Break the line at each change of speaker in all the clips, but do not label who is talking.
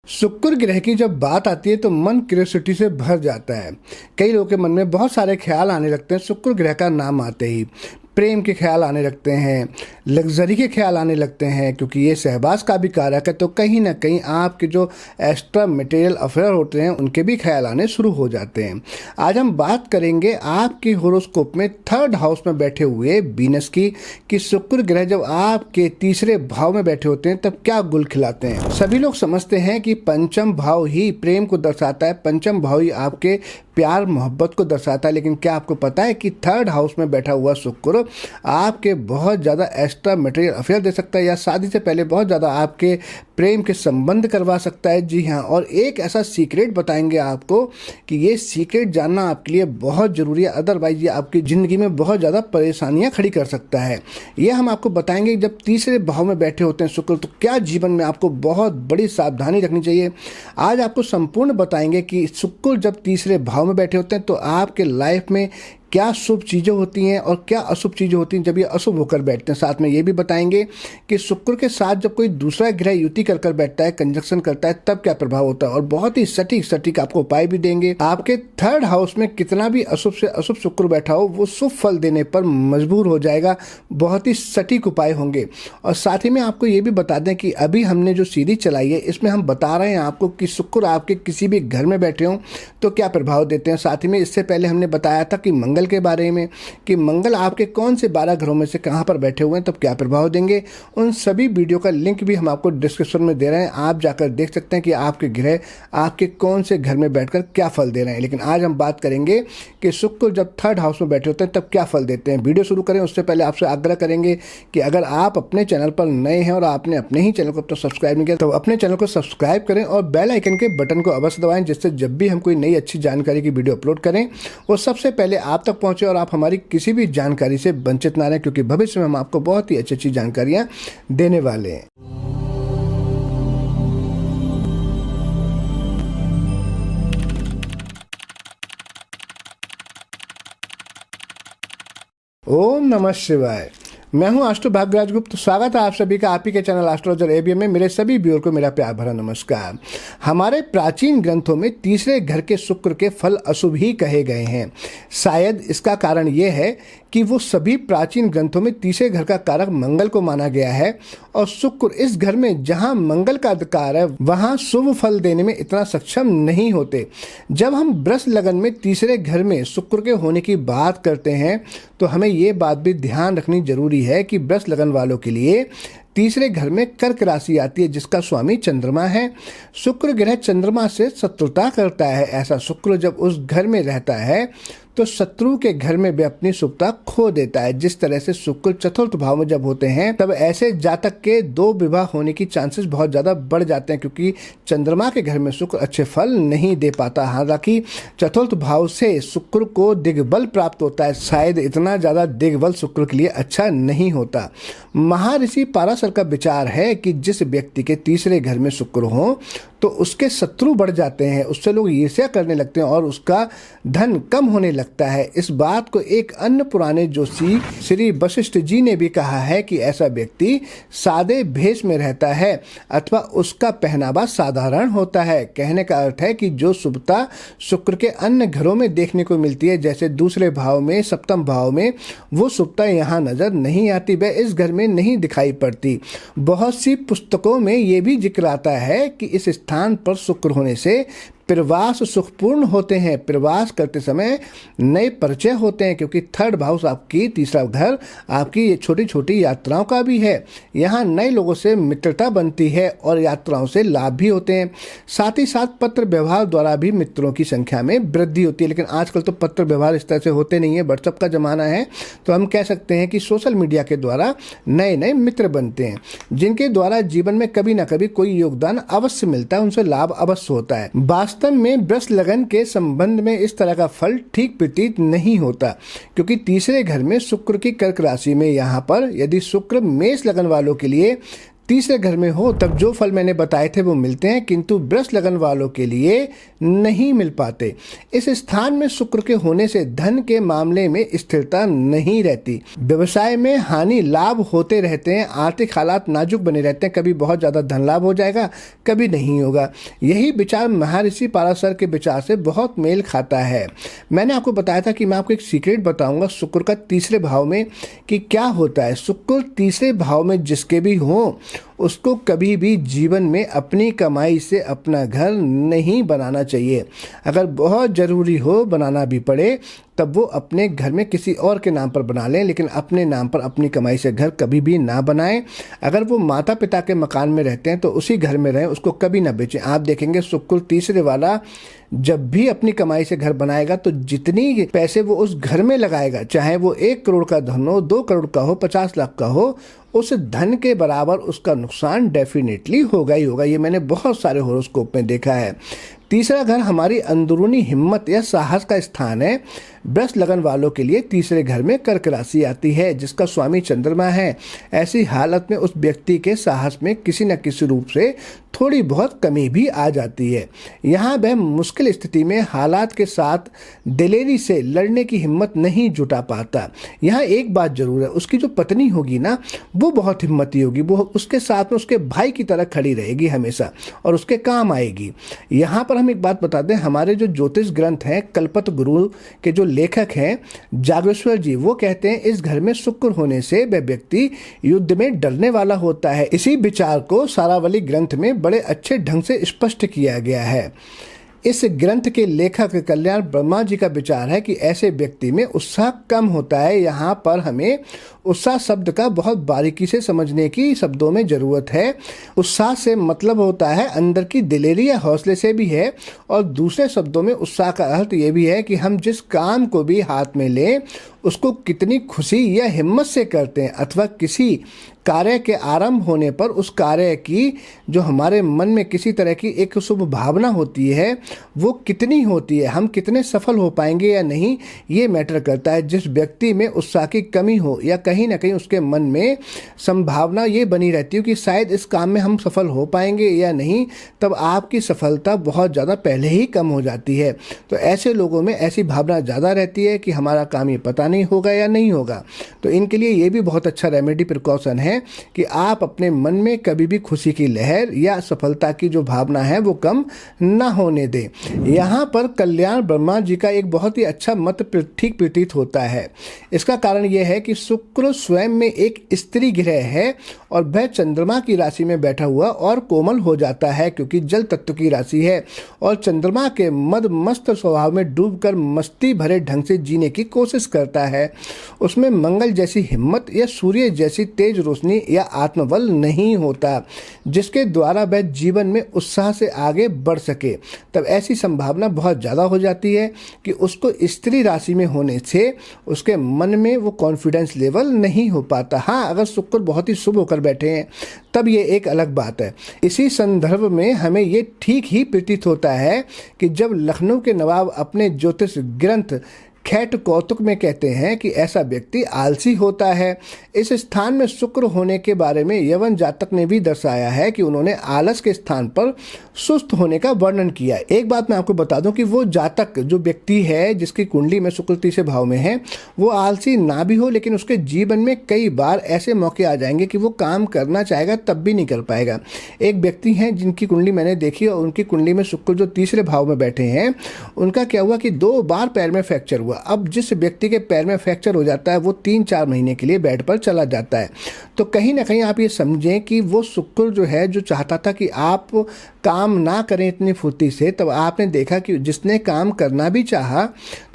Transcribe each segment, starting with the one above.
शुक्र ग्रह की जब बात आती है तो मन क्यूरियोसिटी से भर जाता है। कई लोगों के मन में बहुत सारे ख्याल आने लगते हैं शुक्र ग्रह का नाम आते ही। प्रेम के ख्याल आने लगते हैं, लग्जरी के ख्याल आने लगते हैं, क्योंकि ये सहवास का भी कारक है। तो कहीं ना कहीं आपके जो एक्स्ट्रा मटेरियल अफेयर होते हैं उनके भी ख्याल आने शुरू हो जाते हैं। आज हम बात करेंगे आपके होरोस्कोप में थर्ड हाउस में बैठे हुए वीनस की, कि शुक्र ग्रह जब आपके तीसरे भाव में बैठे होते हैं तब क्या गुल खिलाते हैं। सभी लोग समझते हैं कि पंचम भाव ही प्रेम को दर्शाता है, पंचम भाव ही आपके प्यार मोहब्बत को दर्शाता है। लेकिन क्या आपको पता है कि थर्ड हाउस में बैठा हुआ शुक्र आपके बहुत ज़्यादा एक्स्ट्रा मटेरियल अफेयर दे सकता है, या शादी से पहले बहुत ज़्यादा आपके प्रेम के संबंध करवा सकता है। जी हाँ, और एक ऐसा सीक्रेट बताएंगे आपको कि ये सीक्रेट जानना आपके लिए बहुत ज़रूरी है, अदरवाइज ये आपकी ज़िंदगी में बहुत ज़्यादा परेशानियां खड़ी कर सकता है। ये हम आपको बताएंगे जब तीसरे भाव में बैठे होते हैं शुक्र, तो क्या जीवन में आपको बहुत बड़ी सावधानी रखनी चाहिए। आज आपको संपूर्ण बताएंगे कि शुक्र जब तीसरे भाव में बैठे होते हैं तो आपके लाइफ में क्या शुभ चीज़ें होती हैं और क्या अशुभ चीज़ें होती हैं जब ये अशुभ होकर बैठते हैं। साथ में ये भी बताएंगे कि शुक्र के साथ जब कोई दूसरा ग्रह युति कर बैठता है, कंजक्शन करता है, तब क्या प्रभाव होता है। और बहुत ही सटीक आपको उपाय भी देंगे। आपके थर्ड हाउस में कितना भी अशुभ से अशुभ शुक्र बैठा हो वो शुभ फल देने पर मजबूर हो जाएगा। बहुत ही सटीक उपाय होंगे। और साथ ही में आपको ये भी बता दें कि अभी हमने जो सीरीज चलाई है इसमें हम बता रहे हैं आपको कि शुक्र आपके किसी भी घर में बैठे हों तो क्या प्रभाव देते हैं। साथ ही में इससे पहले हमने बताया था कि मंगल के बारे में, कि मंगल आपके कौन से 12 घरों में से कहां पर बैठे हुए हैं तब क्या प्रभाव देंगे। उन सभी वीडियो का लिंक भी हम आपको डिस्क्रिप्शन में दे रहे हैं, आप जाकर देख सकते हैं कि आपके ग्रह आपके कौन से घर में बैठकर क्या फल दे रहे हैं। लेकिन आज हम बात करेंगे कि शुक्र जब थर्ड हाउस में बैठे होते हैं तब क्या फल देते हैं। वीडियो शुरू करें उससे पहले आपसे आग्रह करेंगे कि अगर आप अपने चैनल पर नए हैं और आपने अपने ही चैनल को अब तक सब्सक्राइब नहीं किया तो अपने चैनल को सब्सक्राइब करें और बेल आइकन के बटन को अवश्य दबाएं, जिससे जब भी हम कोई नई अच्छी जानकारी की वीडियो अपलोड करें वो सबसे पहले आप तक पहुंचे और आप हमारी किसी भी जानकारी से वंचित ना रहें, क्योंकि भविष्य में हम आपको बहुत ही अच्छी अच्छी जानकारियां देने वाले हैं। ओम नमः शिवाय। मैं हूं आस्ट्रो भाग्यराज गुप्त। स्वागत है आप सभी का आप ही के चैनल एस्ट्रोलॉजर एबीएम में। मेरे सभी व्यूअर को मेरा प्यार भरा नमस्कार। हमारे प्राचीन ग्रंथों में तीसरे घर के शुक्र के फल अशुभ ही कहे गए हैं। शायद इसका कारण यह है कि वो सभी प्राचीन ग्रंथों में तीसरे घर का कारक मंगल को माना गया है, और शुक्र इस घर में जहां मंगल का अधिकार है वहां शुभ फल देने में इतना सक्षम नहीं होते। जब हम वृष लगन में तीसरे घर में शुक्र के होने की बात करते हैं तो हमें ये बात भी ध्यान रखनी जरूरी है कि वृष लगन वालों के लिए तीसरे घर में कर्क राशि आती है जिसका स्वामी चंद्रमा है। शुक्र ग्रह चंद्रमा से शत्रुता करता है। ऐसा शुक्र जब उस घर में रहता है तो शत्रु के घर में भी अपनी शुभता खो देता है। जिस तरह से शुक्र चतुर्थ भाव में जब होते हैं तब ऐसे जातक के 2 विवाह होने की चांसेस बहुत ज्यादा बढ़ जाते हैं, क्योंकि चंद्रमा के घर में शुक्र अच्छे फल नहीं दे पाता। हालांकि चतुर्थ भाव से शुक्र को दिग्बल प्राप्त होता है, शायद इतना ज्यादा दिग्बल शुक्र के लिए अच्छा नहीं होता। महर्षि पाराशर का विचार है कि जिस व्यक्ति के तीसरे घर में शुक्र हो तो उसके शत्रु बढ़ जाते हैं, उससे लोग ईर्ष्या करने लगते हैं और उसका धन कम होने लगता है। इस बात को एक अन्य पुराने जोशी श्री वशिष्ठ जी ने भी कहा है कि ऐसा व्यक्ति सादे भेष में रहता है अथवा उसका पहनावा साधारण होता है। कहने का अर्थ है कि जो शुभता शुक्र के अन्य घरों में देखने को मिलती है, जैसे दूसरे भाव में, सप्तम भाव में, वो शुभता यहाँ नजर नहीं आती, वह इस घर में नहीं दिखाई पड़ती। बहुत सी पुस्तकों में ये भी जिक्र आता है कि इस स्थान पर शुक्र होने से प्रवास सुखपूर्ण होते हैं। प्रवास करते समय नए परिचय होते हैं, क्योंकि थर्ड हाउस आपकी तीसरा घर आपकी ये छोटी छोटी यात्राओं का भी है। यहाँ नए लोगों से मित्रता बनती है और यात्राओं से लाभ भी होते हैं। साथ ही साथ पत्र व्यवहार द्वारा भी मित्रों की संख्या में वृद्धि होती है। लेकिन आजकल तो पत्र व्यवहार इस तरह से होते नहीं है, व्हाट्सएप का जमाना है, तो हम कह सकते हैं कि सोशल मीडिया के द्वारा नए नए मित्र बनते हैं, जिनके द्वारा जीवन में कभी ना कभी कोई योगदान अवश्य मिलता है, उनसे लाभ अवश्य होता है। वास्तव में वृष लगन के संबंध में इस तरह का फल ठीक प्रतीत नहीं होता, क्योंकि तीसरे घर में शुक्र की कर्क राशि में यहाँ पर यदि शुक्र मेष लगन वालों के लिए तीसरे घर में हो तब जो फल मैंने बताए थे वो मिलते हैं, किंतु वृष लगन वालों के लिए नहीं मिल पाते। इस स्थान में शुक्र के होने से धन के मामले में स्थिरता नहीं रहती, व्यवसाय में हानि लाभ होते रहते हैं, आर्थिक हालात नाजुक बने रहते हैं, कभी बहुत ज़्यादा धन लाभ हो जाएगा, कभी नहीं होगा। यही विचार महर्षि पराशर के विचार से बहुत मेल खाता है। मैंने आपको बताया था कि मैं आपको एक सीक्रेट बताऊंगा शुक्र का तीसरे भाव में कि क्या होता है। शुक्र तीसरे भाव में जिसके भी हो उसको कभी भी जीवन में अपनी कमाई से अपना घर नहीं बनाना चाहिए। अगर बहुत ज़रूरी हो बनाना भी पड़े तब वो अपने घर में किसी और के नाम पर बना लें, लेकिन अपने नाम पर अपनी कमाई से घर कभी भी ना बनाएं। अगर वो माता पिता के मकान में रहते हैं तो उसी घर में रहें, उसको कभी ना बेचें। आप देखेंगे शुक्र तीसरे वाला जब भी अपनी कमाई से घर बनाएगा तो जितनी पैसे वो उस घर में लगाएगा, चाहे वो 1 करोड़ का धन हो, 2 करोड़ का हो, 50 लाख का हो, उस धन के बराबर उसका नुकसान डेफिनेटली होगा ही होगा। ये मैंने बहुत सारे होरोस्कोप में देखा है। तीसरा घर हमारी अंदरूनी हिम्मत या साहस का स्थान है। वृष लगन वालों के लिए तीसरे घर में कर्क राशि आती है जिसका स्वामी चंद्रमा है। ऐसी हालत में उस व्यक्ति के साहस में किसी न किसी रूप से थोड़ी बहुत कमी भी आ जाती है। यहाँ वह मुश्किल स्थिति में हालात के साथ दिलेरी से लड़ने की हिम्मत नहीं जुटा पाता। यहाँ एक बात जरूर है, उसकी जो पत्नी होगी ना वो बहुत हिम्मती होगी, वो उसके साथ में उसके भाई की तरह खड़ी रहेगी हमेशा और उसके काम आएगी। यहाँ पर हम एक बात बता दें, हमारे जो ज्योतिष ग्रंथ हैं, कल्पत गुरु के जो लेखक हैं जागेश्वर जी, वो कहते हैं इस घर में शुक्र होने से वह व्यक्ति युद्ध में डरने वाला होता है। इसी विचार को सारावली ग्रंथ में बड़े अच्छे ढंग से स्पष्ट किया गया है। इस ग्रंथ के लेखक कल्याण ब्रह्मा जी का विचार है कि ऐसे व्यक्ति में उत्साह कम होता है। यहाँ पर हमें उत्साह शब्द का बहुत बारीकी से समझने की शब्दों में ज़रूरत है। उत्साह से मतलब होता है अंदर की दिलेरी या हौसले से भी है, और दूसरे शब्दों में उत्साह का अर्थ ये भी है कि हम जिस काम को भी हाथ में लें उसको कितनी खुशी या हिम्मत से करते हैं, अथवा किसी कार्य के आरंभ होने पर उस कार्य की जो हमारे मन में किसी तरह की एक शुभ भावना होती है वो कितनी होती है, हम कितने सफल हो पाएंगे या नहीं, ये मैटर करता है। जिस व्यक्ति में उत्साह की कमी हो या कहीं ना कहीं उसके मन में संभावना ये बनी रहती है कि शायद इस काम में हम सफल हो पाएंगे या नहीं, तब आपकी सफलता बहुत ज़्यादा पहले ही कम हो जाती है। तो ऐसे लोगों में ऐसी भावना ज़्यादा रहती है कि हमारा काम ये पता नहीं होगा या नहीं होगा। तो इनके लिए ये भी बहुत अच्छा रेमेडी प्रिकॉशन है कि आप अपने मन में कभी भी खुशी की लहर या सफलता की जो भावना है वो कम ना होने दें। यहाँ पर कल्याण ब्रह्मा जी का एक बहुत ही अच्छा मत ठीक प्रतीत होता है। इसका कारण यह है कि शुक्र स्वयं में एक स्त्री ग्रह है और वह चंद्रमा की राशि में बैठा हुआ और कोमल हो जाता है क्योंकि जल तत्व की राशि है, और चंद्रमा के मद मस्त स्वभाव में डूबकर मस्ती भरे ढंग से जीने की कोशिश करता है। उसमें मंगल जैसी हिम्मत या सूर्य जैसी तेज रोशनी या आत्मबल नहीं होता जिसके द्वारा वह जीवन में उत्साह से आगे बढ़ सके। तब ऐसी संभावना बहुत ज़्यादा हो जाती है कि उसको स्त्री राशि में होने से उसके मन में वो कॉन्फिडेंस लेवल नहीं हो पाता। हाँ, अगर शुक्र बहुत ही शुभ होकर बैठे हैं तब ये एक अलग बात है। इसी संदर्भ में हमें ये ठीक ही प्रतीत होता है कि जब लखनऊ के नवाब अपने ज्योतिष ग्रंथ खैट कौतुक में कहते हैं कि ऐसा व्यक्ति आलसी होता है। इस स्थान में शुक्र होने के बारे में यवन जातक ने भी दर्शाया है कि उन्होंने आलस के स्थान पर सुस्त होने का वर्णन किया। एक बात मैं आपको बता दूं कि वो जातक जो व्यक्ति है जिसकी कुंडली में शुक्र तीसरे भाव में है वो आलसी ना भी हो, लेकिन उसके जीवन में कई बार ऐसे मौके आ जाएंगे कि वो काम करना चाहेगा तब भी नहीं कर पाएगा। एक व्यक्ति हैं जिनकी कुंडली मैंने देखी और उनकी कुंडली में शुक्र जो तीसरे भाव में बैठे हैं, उनका क्या हुआ कि 2 बार पैर में फ्रैक्चर हुआ। अब जिस व्यक्ति के पैर में फ्रैक्चर हो जाता है वो 3-4 महीने के लिए बेड पर चला जाता है। तो कहीं ना कहीं आप ये समझें कि वो शुक्र जो है जो चाहता था कि आप काम ना करें इतनी फुर्ती से, तब आपने देखा कि जिसने काम करना भी चाहा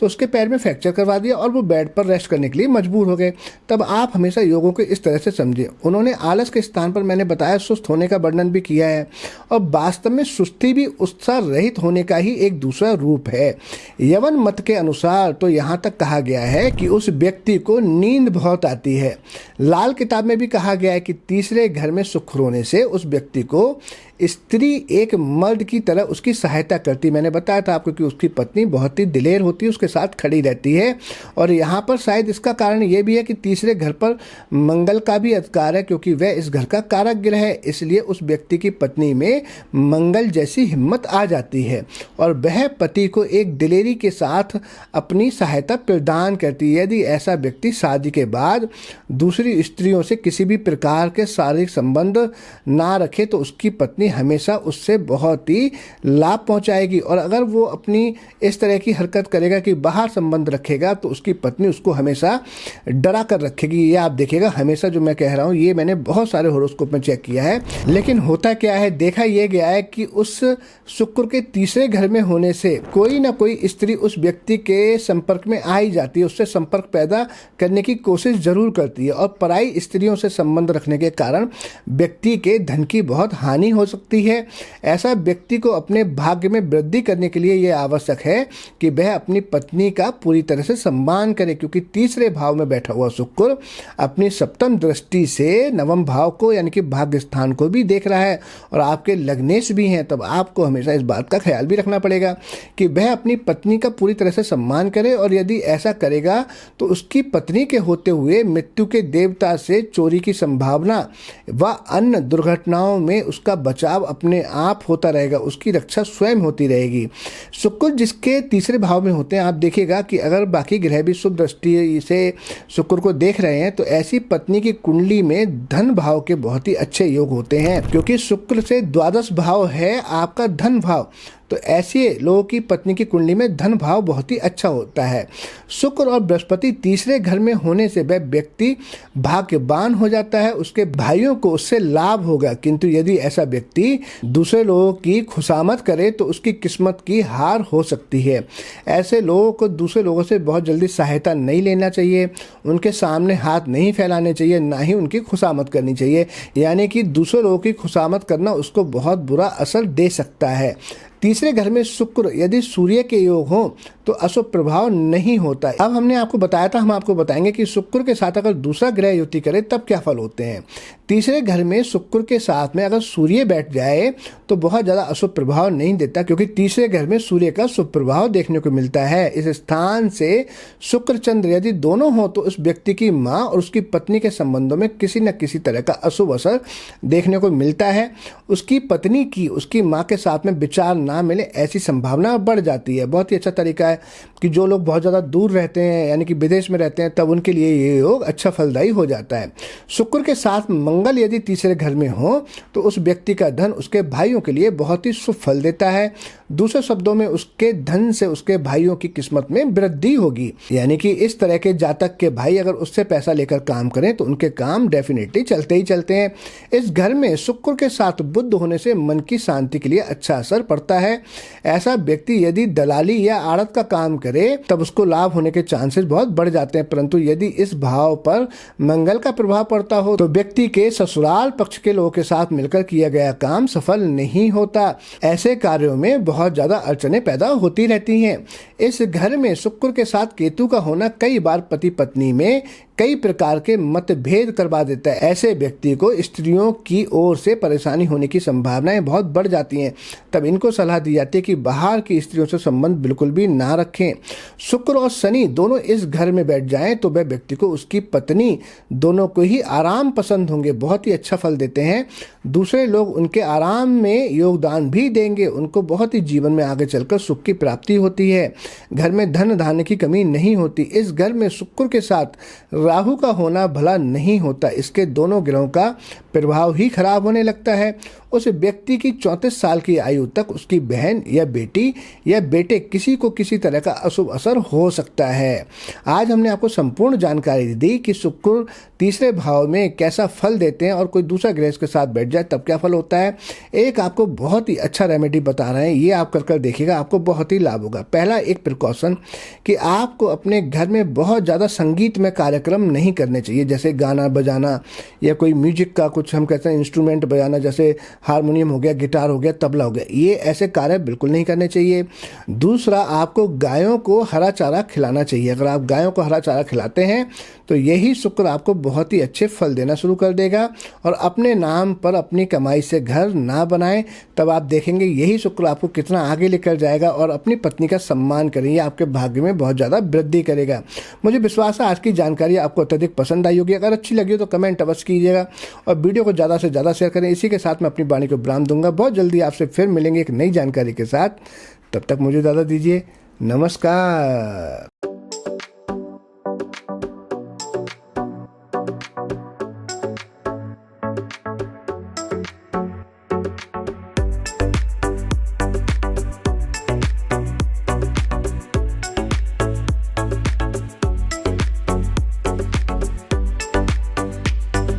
तो उसके पैर में फ्रैक्चर करवा दिया और वो बेड पर रेस्ट करने के लिए मजबूर हो गए। तब आप हमेशा योगों को इस तरह से समझें। उन्होंने आलस के स्थान पर मैंने बताया सुस्त होने का वर्णन भी किया है, और वास्तव में सुस्ती भी उत्साह रहित होने का ही एक दूसरा रूप है। यवन मत के अनुसार तो यहाँ तक कहा गया है कि उस व्यक्ति को नींद बहुत आती है। लाल किताब में भी कहा गया है कि तीसरे घर में शुक्र होने से उस व्यक्ति को स्त्री एक मर्द की तरह उसकी सहायता करती। मैंने बताया था आपको कि उसकी पत्नी बहुत ही दिलेर होती है, उसके साथ खड़ी रहती है। और यहाँ पर शायद इसका कारण ये भी है कि तीसरे घर पर मंगल का भी अधिकार है, क्योंकि वह इस घर का कारक ग्रह है। इसलिए उस व्यक्ति की पत्नी में मंगल जैसी हिम्मत आ जाती है और वह पति को एक दिलेरी के साथ अपनी सहायता प्रदान करती है। यदि ऐसा व्यक्ति शादी के बाद दूसरी स्त्रियों से किसी भी प्रकार के शारीरिक संबंध ना रखे तो उसकी पत्नी हमेशा उससे बहुत ही लाभ पहुंचाएगी। और अगर वो अपनी इस तरह की हरकत करेगा कि बाहर संबंध रखेगा तो उसकी पत्नी उसको हमेशा डरा कर रखेगी। ये आप देखिएगा, हमेशा जो मैं कह रहा हूँ ये मैंने बहुत सारे हॉरोस्कोप में चेक किया है। लेकिन होता क्या है, देखा यह गया है कि उस शुक्र के तीसरे घर में होने से कोई ना कोई स्त्री उस व्यक्ति के संपर्क में आ ही जाती है, उससे संपर्क पैदा करने की कोशिश जरूर करती है। और पराई स्त्रियों से संबंध रखने के कारण व्यक्ति के धन की बहुत हानि हो सकती है। ऐसा व्यक्ति को अपने भाग्य में वृद्धि करने के लिए यह आवश्यक है कि वह अपनी पत्नी का पूरी तरह से सम्मान करे, क्योंकि तीसरे भाव में बैठा हुआ शुक्र अपनी सप्तम दृष्टि से नवम भाव को यानी कि भाग्य स्थान को भी देख रहा है और आपके लग्नेश भी हैं। तब आपको हमेशा इस बात का ख्याल भी रखना पड़ेगा कि वह अपनी पत्नी का पूरी तरह से सम्मान करे। और यदि ऐसा करेगा तो उसकी पत्नी के होते हुए मृत्यु के देवता से चोरी की संभावना व अन्य दुर्घटनाओं में उसका बचाव अपने आप होता रहेगा, उसकी रक्षा स्वयं होती रहेगी। शुक्र जिसके तीसरे भाव में होते हैं, आप देखिएगा कि अगर बाकी ग्रह भी शुभ दृष्टि से शुक्र को देख रहे हैं तो ऐसी पत्नी की कुंडली में धन भाव के बहुत ही अच्छे योग होते हैं, क्योंकि शुक्र से द्वादश भाव है आपका धन भाव। तो ऐसे लोगों की पत्नी की कुंडली में धन भाव बहुत ही अच्छा होता है। शुक्र और बृहस्पति तीसरे घर में होने से वह व्यक्ति भाग्यवान हो जाता है, उसके भाइयों को उससे लाभ होगा। किंतु यदि ऐसा व्यक्ति दूसरे लोगों की खुशामद करे तो उसकी किस्मत की हार हो सकती है। ऐसे लोगों को दूसरे लोगों से बहुत जल्दी सहायता नहीं लेना चाहिए, उनके सामने हाथ नहीं फैलाने चाहिए, ना ही उनकी खुशामद करनी चाहिए। यानी कि दूसरे लोगों की खुशामद करना उसको बहुत बुरा असर दे सकता है। तीसरे घर में शुक्र यदि सूर्य के योग हो तो अशुभ प्रभाव नहीं होता है। अब हमने आपको बताया था, हम आपको बताएंगे कि शुक्र के साथ अगर दूसरा ग्रह युति करे तब क्या फल होते हैं। तीसरे घर में शुक्र के साथ में अगर सूर्य बैठ जाए तो बहुत ज़्यादा अशुभ प्रभाव नहीं देता, क्योंकि तीसरे घर में सूर्य का शुभ प्रभाव देखने को मिलता है। इस स्थान से शुक्र चंद्र यदि दोनों हो तो उस व्यक्ति की माँ और उसकी पत्नी के संबंधों में किसी न किसी तरह का अशुभ असर देखने को मिलता है। उसकी पत्नी की उसकी माँ के साथ में विचार ना मिले ऐसी संभावना बढ़ जाती है। बहुत ही अच्छा तरीका है कि जो लोग बहुत ज़्यादा दूर रहते हैं यानी कि विदेश में रहते हैं तब उनके लिए ये योग अच्छा फलदायी हो जाता है। शुक्र के साथ मंगल यदि तीसरे घर में हो तो उस व्यक्ति का धन उसके भाइयों के लिए बहुत ही शुभ फल देता है। दूसरे शब्दों में उसके धन से उसके भाइयों की किस्मत में वृद्धि होगी। यानी कि इस तरह के जातक के भाई अगर उससे पैसा लेकर काम करें तो उनके काम डेफिनेटली चलते ही चलते हैं। इस घर में शुक्र के साथ बुध होने से मन की शांति के लिए अच्छा असर पड़ता है। ऐसा व्यक्ति यदि दलाली या आड़त का काम करे तब उसको लाभ होने के चांसेस बहुत बढ़ जाते हैं, परंतु यदि इस भाव पर मंगल का प्रभाव पड़ता हो तो व्यक्ति के ससुराल पक्ष के लोगों के साथ मिलकर किया गया काम सफल नहीं होता। ऐसे कार्यों में बहुत ज्यादा अड़चनें पैदा होती रहती हैं। इस घर में शुक्र के साथ केतु का होना कई बार पति पत्नी में कई प्रकार के मतभेद करवा देता है। ऐसे व्यक्ति को स्त्रियों की ओर से परेशानी होने की संभावनाएं बहुत बढ़ जाती हैं। तब इनको सलाह दी जाती है कि बाहर की स्त्रियों से संबंध बिल्कुल भी ना रखें। शुक्र और शनि दोनों इस घर में बैठ जाएं तो वह व्यक्ति को उसकी पत्नी दोनों को ही आराम पसंद होंगे, बहुत ही अच्छा फल देते हैं। दूसरे लोग उनके आराम में योगदान भी देंगे, उनको बहुत ही जीवन में आगे चलकर सुख की प्राप्ति होती है। घर में धन धान्य की कमी नहीं होती। इस घर में शुक्र के साथ राहु का होना भला नहीं होता, इसके दोनों ग्रहों का प्रभाव ही खराब होने लगता है। उस व्यक्ति की 34 साल की आयु तक उसकी बहन या बेटी या बेटे किसी को किसी तरह का अशुभ असर हो सकता है। आज हमने आपको संपूर्ण जानकारी दी कि शुक्र तीसरे भाव में कैसा फल देते हैं और कोई दूसरा ग्रह के साथ बैठ जाए तब क्या फल होता है। एक आपको बहुत ही अच्छा रेमेडी बता रहे हैं, ये आप कर देखिएगा, आपको बहुत ही लाभ होगा। पहला एक प्रिकॉशन कि आपको अपने घर में बहुत ज़्यादा संगीत में कार्यक्रम नहीं करने चाहिए, जैसे गाना बजाना या कोई म्यूजिक का कुछ कुछ हम कहते हैं इंस्ट्रूमेंट बजाना, जैसे हारमोनियम हो गया, गिटार हो गया, तबला हो गया, ये ऐसे कार्य बिल्कुल नहीं करने चाहिए। दूसरा, आपको गायों को हरा चारा खिलाना चाहिए। अगर आप गायों को हरा चारा खिलाते हैं तो यही शुक्र आपको बहुत ही अच्छे फल देना शुरू कर देगा। और अपने नाम पर अपनी कमाई से घर ना बनाएं, तब आप देखेंगे यही शुक्र आपको कितना आगे लेकर जाएगा और अपनी पत्नी का सम्मान करेंगे, आपके भाग्य में बहुत ज़्यादा वृद्धि करेगा। मुझे विश्वास है आज की जानकारी आपको अत्यधिक पसंद आई होगी। अगर अच्छी लगी हो तो कमेंट अवश्य कीजिएगा और वीडियो को ज़्यादा से ज़्यादा शेयर करें। इसी के साथ मैं अपनी वाणी को विराम दूंगा। बहुत जल्दी आपसे फिर मिलेंगे एक नई जानकारी के साथ। तब तक मुझे इजाज़त दीजिए। नमस्कार।